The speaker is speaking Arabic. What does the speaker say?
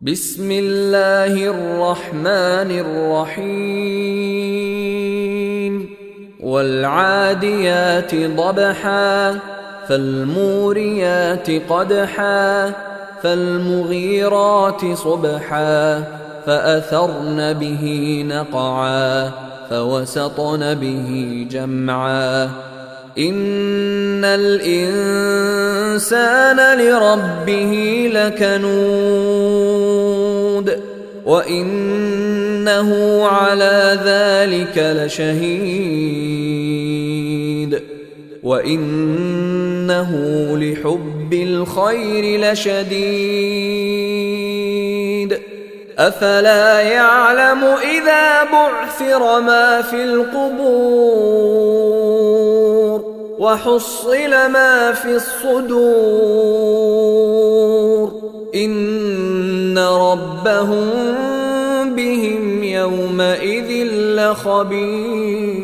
بسم الله الرحمن الرحيم والعاديات ضبحا فالموريات قدحا فالمغيرات صبحا فأثرن به نقعا فوسطن به جمعا إن الإنسان لربه لكنود وإنه على ذلك لشهيد وإنه لحب الخير لشديد أفلا يعلم إذا بعثر ما في القبور وحصل ما في الصدور إن ربهم بهم يومئذ لخبير.